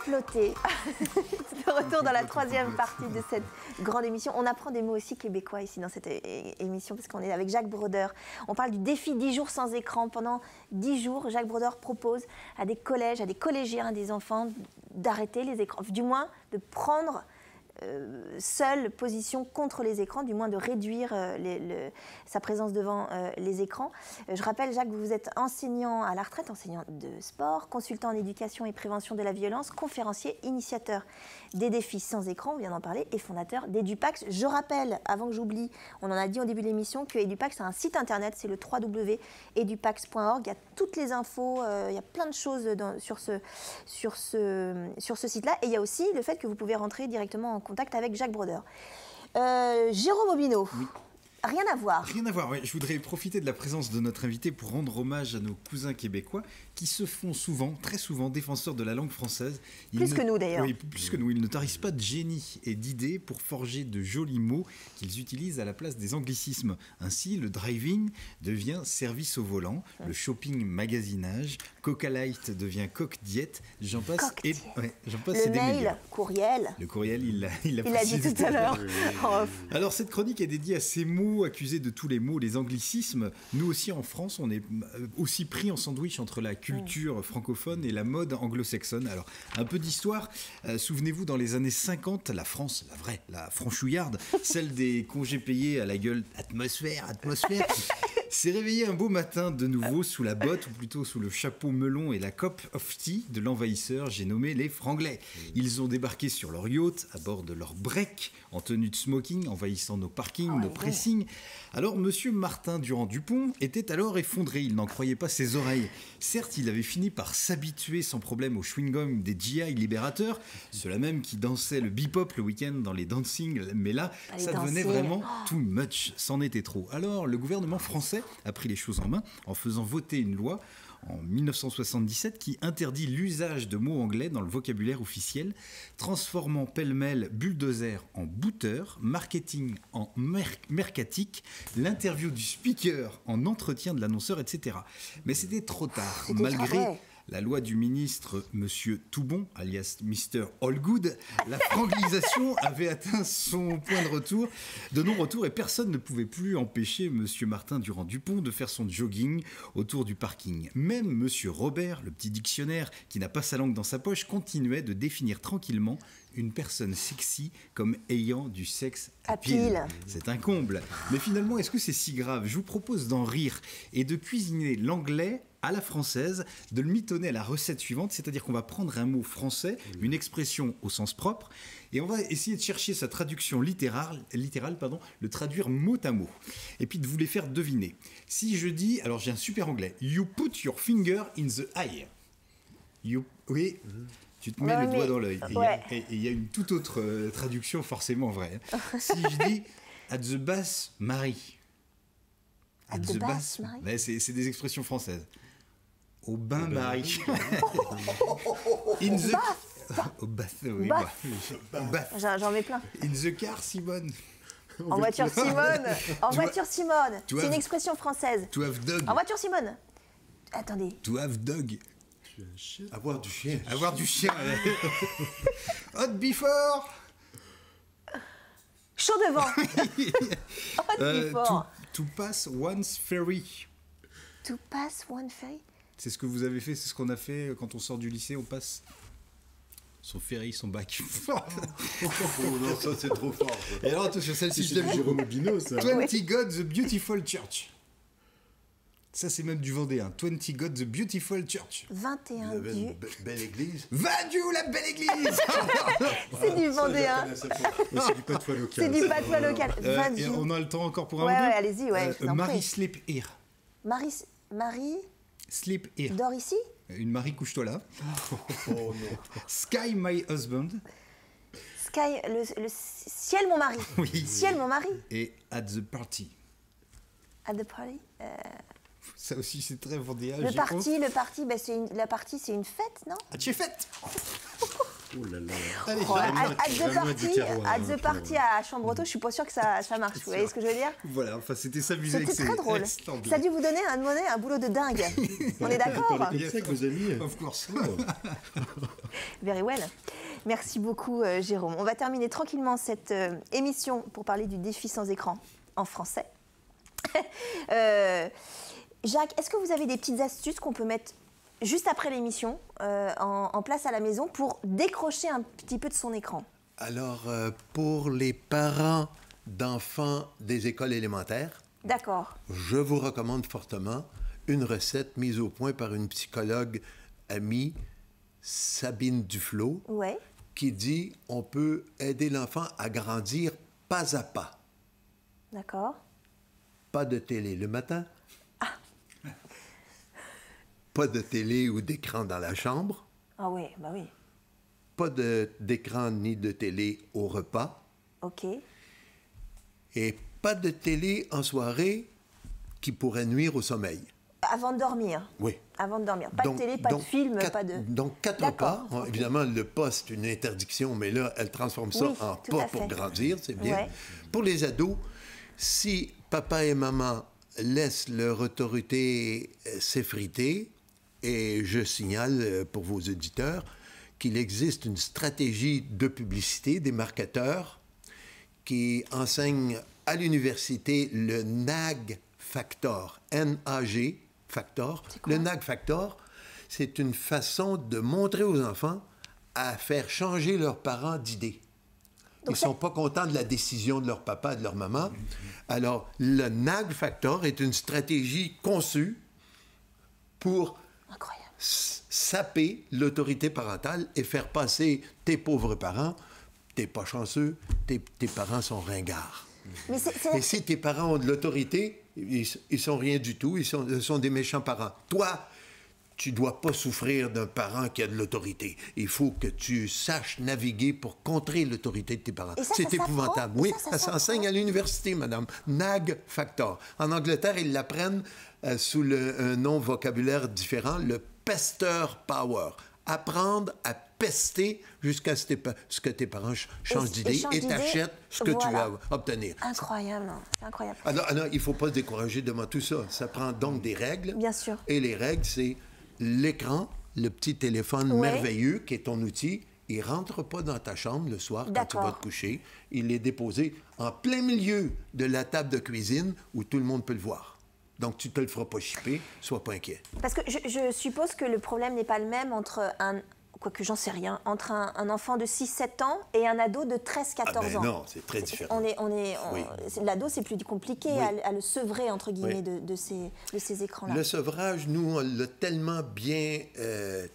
comploter. De retour dans la troisième partie de cette grande émission. On apprend des mots aussi québécois ici dans cette émission parce qu'on est avec Jacques Brodeur. On parle du défi 10 jours sans écran. Pendant 10 jours, Jacques Brodeur propose à des collèges, à des collégiens, à des enfants d'arrêter les écrans, du moins de prendre seule position contre les écrans, du moins de réduire sa présence devant les écrans. Je rappelle, Jacques, vous êtes enseignant à la retraite, enseignant de sport, consultant en éducation et prévention de la violence, conférencier, initiateur des défis sans écran, on vient d'en parler, et fondateur d'Edupax. Je rappelle, avant que j'oublie, on en a dit au début de l'émission, que Edupax a un site internet, c'est le www.edupax.org. Il y a toutes les infos, il y a plein de choses sur ce site-là. Et il y a aussi le fait que vous pouvez rentrer directement en contact avec Jacques Brodeur. Jérôme Aubineau. Oui. Rien à voir. Rien à voir, oui. Je voudrais profiter de la présence de notre invité pour rendre hommage à nos cousins québécois qui se font souvent, très souvent, défenseurs de la langue française. Que nous d'ailleurs. Oui, plus que nous. Ils ne tarissent pas de génie et d'idées pour forger de jolis mots qu'ils utilisent à la place des anglicismes. Ainsi, le driving devient service au volant, le shopping magasinage, Coca Light devient coq diète, j'en passe. J'en passe. Le mail, courriel. Le courriel, il l'a dit tout à l'heure. Alors, cette chronique est dédiée à ces mots accusés de tous les mots, les anglicismes. Nous aussi en France, on est aussi pris en sandwich entre la culture francophone et la mode anglo-saxonne. Alors, un peu d'histoire. Souvenez-vous, dans les années 50, la France, la vraie, la franchouillarde, celle des congés payés à la gueule atmosphère, s'est réveillée un beau matin de nouveau sous la botte, ou plutôt sous le chapeau melon et la cup of tea de l'envahisseur, j'ai nommé les Franglais. Ils ont débarqué sur leur yacht, à bord de leur break, en tenue de smoking, envahissant nos parkings, nos pressings. Alors, monsieur Martin Durand-Dupont était alors effondré, il n'en croyait pas ses oreilles. Certes, il avait fini par s'habituer sans problème au chewing-gum des GI libérateurs, ceux-là même qui dansaient le bebop le week-end dans les dancing, mais là, ça devenait vraiment too much, c'en était trop. Alors, le gouvernement français a pris les choses en main en faisant voter une loi en 1977 qui interdit l'usage de mots anglais dans le vocabulaire officiel, transformant pêle-mêle bulldozer en booter, marketing en mercatique, l'interview du speaker en entretien de l'annonceur, etc. Mais c'était trop tard, malgré la loi du ministre Monsieur Toubon, alias Mr. Allgood. La franglisation avait atteint son point de non-retour et personne ne pouvait plus empêcher Monsieur Martin Durand-Dupont de faire son jogging autour du parking. Même Monsieur Robert, le petit dictionnaire qui n'a pas sa langue dans sa poche, continuait de définir tranquillement une personne sexy comme ayant du sexe à pile. C'est un comble. Mais finalement, est-ce que c'est si grave? Je vous propose d'en rire et de cuisiner l'anglais à la française, de le mitonner à la recette suivante, c'est-à-dire qu'on va prendre un mot français, une expression au sens propre, et on va essayer de chercher sa traduction littérale, le traduire mot à mot, et puis de vous les faire deviner. Si je dis, alors j'ai un super anglais, you put your finger in the eye. Oui, tu te mets le doigt dans l'œil. Et il y a une toute autre traduction forcément vraie. Si je dis at the bath, Marie. At the bath, Marie. C'est des expressions françaises. Au bain, Marie. In the au bath, oui. J'en mets plein. In the car, Simone. En voiture, Simone. En voiture, Simone. C'est une expression française. To have dog. En voiture, Simone. Attendez. To have dog. Avoir du chien. Avoir du chien. Hot before. Chaud devant. Hot before. To pass one's ferry. To pass one ferry. C'est ce que vous avez fait, c'est ce qu'on a fait quand on sort du lycée, on passe son ferry, son bac. Oh non, ça c'est trop fort. Et alors attention, celle-ci, je l'aime. Jérôme Aubineau, ça. 20 God the Beautiful Church. Ça, c'est même du Vendéen. 20 God the Beautiful Church. 21 Vous avez une belle église. Va Dieu, la belle église. C'est du Vendéen. C'est du patois local. C'est du patois local. On a le temps encore pour un ouais, ou deux. Ouais, allez-y, ouais. Marie sleep here. Marie Sleep here. Dors ici. Une Marie, couche-toi là. Oh non. Sky, my husband. Sky, le ciel, mon mari. Oui. Ciel, mon mari. Et at the party. At the party. Ça aussi, c'est très vendéen. La partie, la partie, c'est une fête, non? Ah, tu es fête. Oh là là. Allez, Oh, at hein, the party à Chambretot, je suis pas sûre que ça marche. Vous voyez ce que je veux dire? Voilà, enfin, c'était s'amuser avec C'était ces très drôle. ex-anglais. Ça a dû vous donner un boulot de dingue. On est d'accord? Vous parlez comme ça avec vos amis. Of course. Very well. Merci beaucoup, Jérôme. On va terminer tranquillement cette émission pour parler du défi sans écran en français. Jacques, est-ce que vous avez des petites astuces qu'on peut mettre juste après l'émission en place à la maison pour décrocher un petit peu de son écran? Alors, pour les parents d'enfants des écoles élémentaires, D'accord. je vous recommande fortement une recette mise au point par une psychologue amie, Sabine Duflo, Ouais. qui dit on peut aider l'enfant à grandir pas à pas. D'accord. Pas de télé le matin, pas de télé ou d'écran dans la chambre, Ah oui, bah oui. pas d'écran ni de télé au repas, Ok. et pas de télé en soirée qui pourrait nuire au sommeil. Avant de dormir. Oui. Avant de dormir. Pas de télé, pas de film, pas de... Donc, 4 D'accord, pas. ok. Évidemment, le pas, c'est une interdiction, mais là, elle transforme ça Oui, en tout pas à pour fait. grandir, c'est bien. Ouais. Pour les ados, si papa et maman laissent leur autorité s'effriter, et je signale pour vos auditeurs qu'il existe une stratégie de publicité des marketeurs qui enseignent à l'université le NAG Factor, N-A-G Factor. Le NAG Factor, c'est une façon de montrer aux enfants à faire changer leurs parents d'idées. Ils ne sont pas contents de la décision de leur papa et de leur maman. Alors, le NAG Factor est une stratégie conçue pour Incroyable. saper l'autorité parentale et faire passer tes pauvres parents, t'es pas chanceux, tes parents sont ringards. Mais Et si tes parents ont de l'autorité, ils sont rien du tout, ils sont des méchants parents. Toi, tu dois pas souffrir d'un parent qui a de l'autorité. Il faut que tu saches naviguer pour contrer l'autorité de tes parents. Et ça, C'est ça s'apprend? épouvantable. Et Oui, ça ça s'enseigne à l'université, madame. NAG Factor. En Angleterre, ils l'apprennent sous un nom vocabulaire différent, le Pester Power. Apprendre à pester jusqu'à ce que tes parents changent d'idée et t'achètent ce que tu vas obtenir. Incroyable, hein. C'est incroyable. Alors, il ne faut pas se décourager devant tout ça. Ça prend donc des règles. Bien sûr. Et les règles, c'est l'écran, le petit téléphone Ouais. merveilleux qui est ton outil. Il ne rentre pas dans ta chambre le soir quand tu vas D'accord. te coucher. Il est déposé en plein milieu de la table de cuisine où tout le monde peut le voir. Donc, tu ne te le feras pas chipper, sois pas inquiet. Parce que je suppose que le problème n'est pas le même entre quoique j'en sais rien, entre un enfant de 6-7 ans et un ado de 13-14 ans. Non, c'est très différent. Oui. L'ado, c'est plus compliqué Oui. à le sevrer, entre guillemets, Oui. de ces écrans-là. Le sevrage, nous, on l'a tellement bien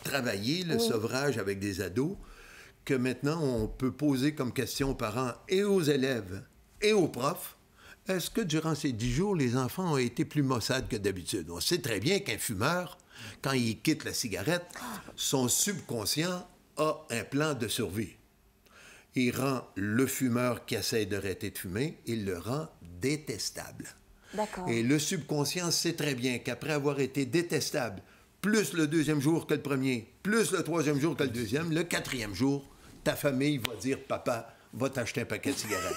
travaillé, le sevrage avec des ados, que maintenant, on peut poser comme question aux parents et aux élèves et aux profs, est-ce que durant ces 10 jours, les enfants ont été plus maussades que d'habitude? On sait très bien qu'un fumeur, quand il quitte la cigarette, son subconscient a un plan de survie. Il rend le fumeur qui essaie d'arrêter de fumer, il le rend détestable. D'accord. Et le subconscient sait très bien qu'après avoir été détestable, plus le deuxième jour que le premier, plus le troisième jour que le deuxième, le quatrième jour, ta famille va dire « Papa, va t'acheter un paquet de cigarettes ».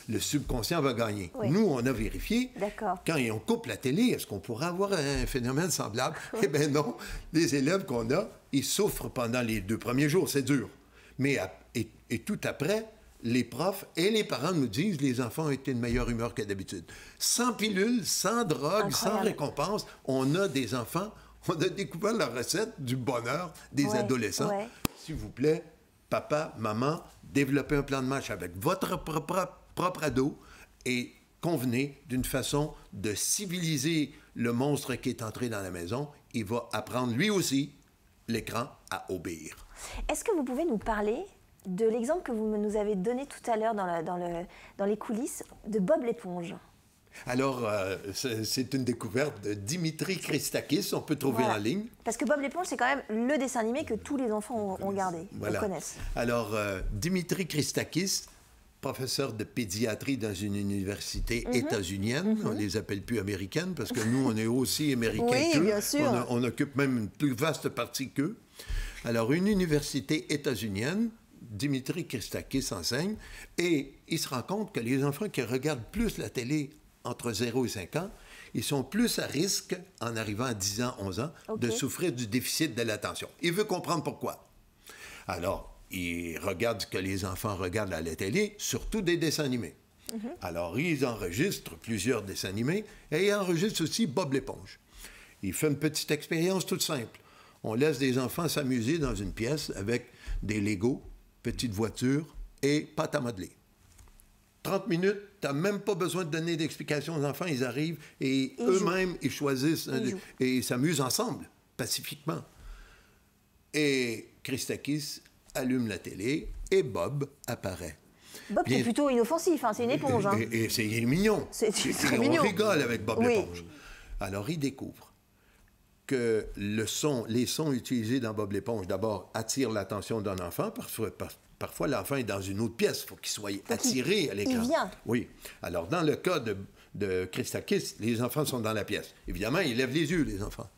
Le subconscient va gagner. Oui. Nous, on a vérifié. D'accord. Quand on coupe la télé, est-ce qu'on pourrait avoir un phénomène semblable? Eh bien non. Les élèves qu'on a, ils souffrent pendant les 2 premiers jours. C'est dur. Mais et tout après, les profs et les parents nous disent les enfants ont été de meilleure humeur que d'habitude. Sans pilule, sans drogue, sans Incroyable. récompense, on a des enfants, on a découvert la recette du bonheur des Ouais, adolescents. ouais. S'il vous plaît, papa, maman, développez un plan de match avec votre propre ado et convenez d'une façon de civiliser le monstre qui est entré dans la maison. Il va apprendre lui aussi l'écran à obéir. Est-ce que vous pouvez nous parler de l'exemple que vous nous avez donné tout à l'heure dans les coulisses de Bob l'éponge? Alors, c'est une découverte de Dimitri Christakis, on peut trouver Voilà. en ligne. Parce que Bob l'éponge, c'est quand même le dessin animé que tous les enfants ont gardé, Voilà. connaissent. Alors, Dimitri Christakis, professeur de pédiatrie dans une université états-unienne, on les appelle plus américaines parce que nous, on est aussi américains Oui, qu'eux. bien sûr. On occupe même une plus vaste partie qu'eux. Alors, une université états-unienne Dimitri Christakis enseigne, et il se rend compte que les enfants qui regardent plus la télé entre 0 et 5 ans, ils sont plus à risque, en arrivant à 10 ans, 11 ans, de souffrir du déficit de l'attention. Il veut comprendre pourquoi. Alors, il regarde ce que les enfants regardent à la télé, surtout des dessins animés. Alors, ils enregistrent plusieurs dessins animés, et ils enregistrent aussi Bob l'éponge. Il fait une petite expérience toute simple. On laisse des enfants s'amuser dans une pièce avec des Legos, petites voitures et pâte à modeler. 30 minutes, tu n'as même pas besoin de donner d'explications aux enfants. Ils arrivent et eux-mêmes, ils choisissent et s'amusent ensemble, pacifiquement. Et Christakis allume la télé et Bob apparaît. Bob, qui est plutôt inoffensif, hein, c'est une éponge. Hein. Et c'est mignon. C'est très mignon. On rigole avec Bob l'éponge. Alors, il découvre que les sons utilisés dans Bob l'éponge, d'abord, attirent l'attention d'un enfant. Parfois, l'enfant est dans une autre pièce. Il faut qu'il soit attiré à l'écran. Il vient. Oui. Alors, dans le cas de Christakis, les enfants sont dans la pièce. Évidemment, ils lèvent les yeux, les enfants.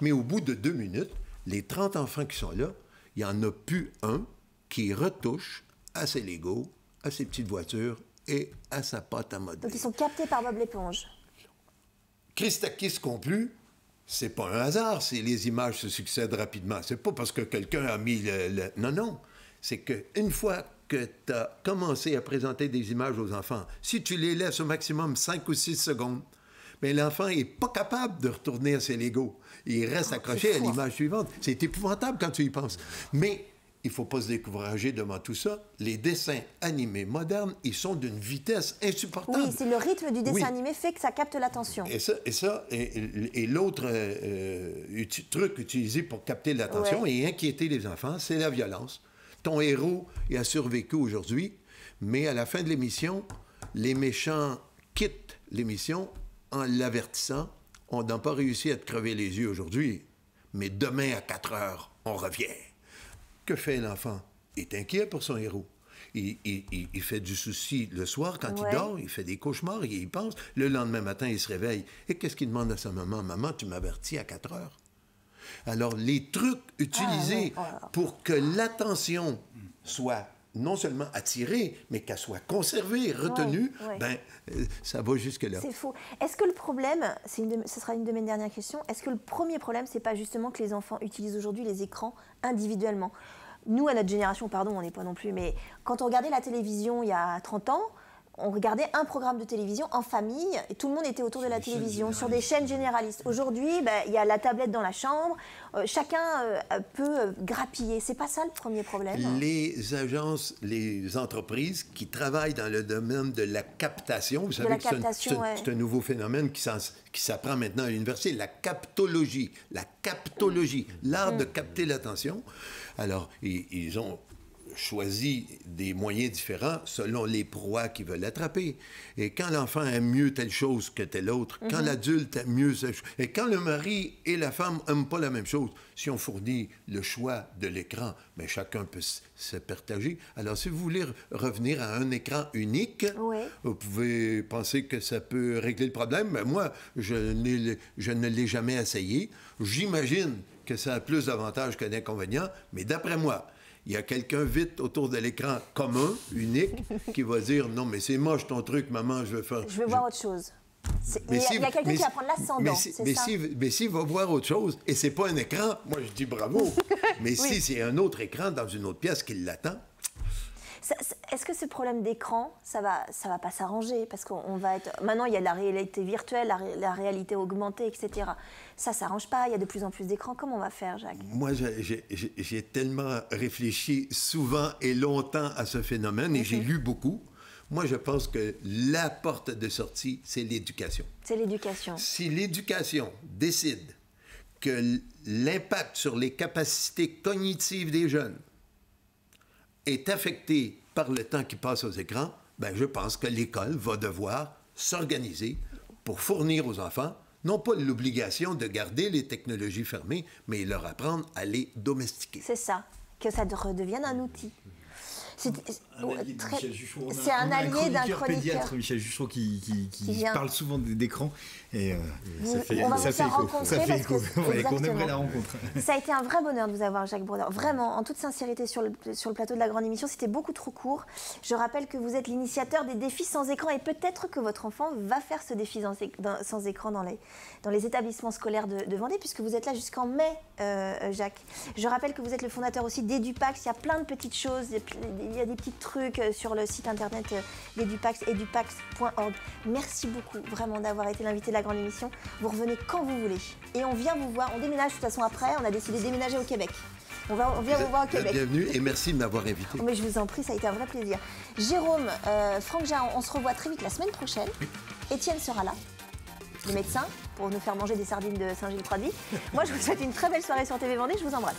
Mais au bout de 2 minutes, les 30 enfants qui sont là, il n'y en a plus un qui retouche à ses Legos, à ses petites voitures et à sa pâte à modeler. Donc, ils sont captés par Bob l'éponge. Christakis conclut, c'est pas un hasard si les images se succèdent rapidement. C'est pas parce que quelqu'un a mis le... Non, non. C'est qu'une fois que tu as commencé à présenter des images aux enfants, si tu les laisses au maximum 5 ou 6 secondes, mais l'enfant n'est pas capable de retourner à ses Legos. Il reste accroché à l'image suivante. C'est épouvantable quand tu y penses. Mais il ne faut pas se décourager devant tout ça. Les dessins animés modernes, ils sont d'une vitesse insupportable. Oui, c'est le rythme du dessin animé fait que ça capte l'attention. Et l'autre truc utilisé pour capter l'attention et inquiéter les enfants, c'est la violence. Ton héros, il a survécu aujourd'hui, mais à la fin de l'émission, les méchants quittent l'émission en l'avertissant. On n'a pas réussi à te crever les yeux aujourd'hui, mais demain à 4 heures, on revient. Que fait l'enfant? Il est inquiet pour son héros. Il fait du souci le soir quand il dort, il fait des cauchemars, il y pense. Le lendemain matin, il se réveille. Et qu'est-ce qu'il demande à sa maman? Maman, tu m'avertis à 4 heures. Alors, les trucs utilisés pour que l'attention soit non seulement attirée, mais qu'elle soit conservée, retenue, ça va jusque-là. C'est faux. Est-ce que le problème, ce sera une de mes dernières questions, est-ce que le premier problème, c'est pas justement que les enfants utilisent aujourd'hui les écrans individuellement? Nous, à notre génération, pardon, on n'est pas non plus, mais quand on regardait la télévision il y a 30 ans, on regardait un programme de télévision en famille et tout le monde était autour de la télévision, sur des chaînes généralistes. Aujourd'hui, il y a la tablette dans la chambre, chacun peut grappiller. C'est pas ça le premier problème? Les agences, les entreprises qui travaillent dans le domaine de la captation, vous savez que c'est un nouveau phénomène qui s'apprend maintenant à l'université, la captologie, l'art de capter l'attention. Alors, ils ont choisi des moyens différents selon les proies qu'ils veulent attraper. Et quand l'enfant aime mieux telle chose que telle autre, quand l'adulte aime mieux telle chose, et quand le mari et la femme n'aiment pas la même chose, si on fournit le choix de l'écran, mais chacun peut se partager. Alors, si vous voulez revenir à un écran unique, vous pouvez penser que ça peut régler le problème. Mais moi, je ne l'ai jamais essayé. J'imagine que ça a plus d'avantages que d'inconvénients, mais d'après moi, il y a quelqu'un vite autour de l'écran commun, unique, qui va dire « Non, mais c'est moche ton truc, maman, je veux faire... » Je veux voir autre chose. Il y a quelqu'un qui va prendre l'ascendant, c'est ça? Mais s'il va voir autre chose, et c'est pas un écran, moi je dis bravo. Mais si c'est un autre écran dans une autre pièce qui l'attend... Est-ce que ce problème d'écran, ça va pas s'arranger? Parce qu'on va être... Maintenant, il y a la réalité virtuelle, la réalité augmentée, etc. Ça s'arrange pas, il y a de plus en plus d'écrans. Comment on va faire, Jacques? Moi, j'ai tellement réfléchi souvent et longtemps à ce phénomène, et j'ai lu beaucoup. Moi, je pense que la porte de sortie, c'est l'éducation. C'est l'éducation. Si l'éducation décide que l'impact sur les capacités cognitives des jeunes est affecté par le temps qu'ils passent aux écrans, ben je pense que l'école va devoir s'organiser pour fournir aux enfants, non pas l'obligation de garder les technologies fermées, mais leur apprendre à les domestiquer. C'est ça, que ça redevienne un outil. C'est un allié d'un chroniqueur pédiatre, Michel Juchereau, qui parle souvent d'écran. Et on va vous faire rencontrer parce que on aimerait la rencontre. Ça a été un vrai bonheur de vous avoir, Jacques Brodeur. Vraiment, en toute sincérité, sur le plateau de la grande émission, c'était beaucoup trop court. Je rappelle que vous êtes l'initiateur des défis sans écran et peut-être que votre enfant va faire ce défi sans écran dans les établissements scolaires de Vendée, puisque vous êtes là jusqu'en mai, Jacques. Je rappelle que vous êtes le fondateur aussi d'Edupax. Il y a plein de petites choses, il y a des petits trucs sur le site internet d'Edupax, edupax.org. Merci beaucoup vraiment d'avoir été l'invité de la grande émission. Vous revenez quand vous voulez. Et on vient vous voir, on déménage de toute façon après, on a décidé de déménager au Québec. On vient vous voir au Québec. Bienvenue et merci de m'avoir invité. Mais je vous en prie, ça a été un vrai plaisir. Jérôme, Franck Jahan, on se revoit très vite la semaine prochaine. Étienne sera là, le médecin, pour nous faire manger des sardines de Saint-Gilles-Croix-de-Vie. Moi, je vous souhaite une très belle soirée sur TV Vendée. Je vous embrasse.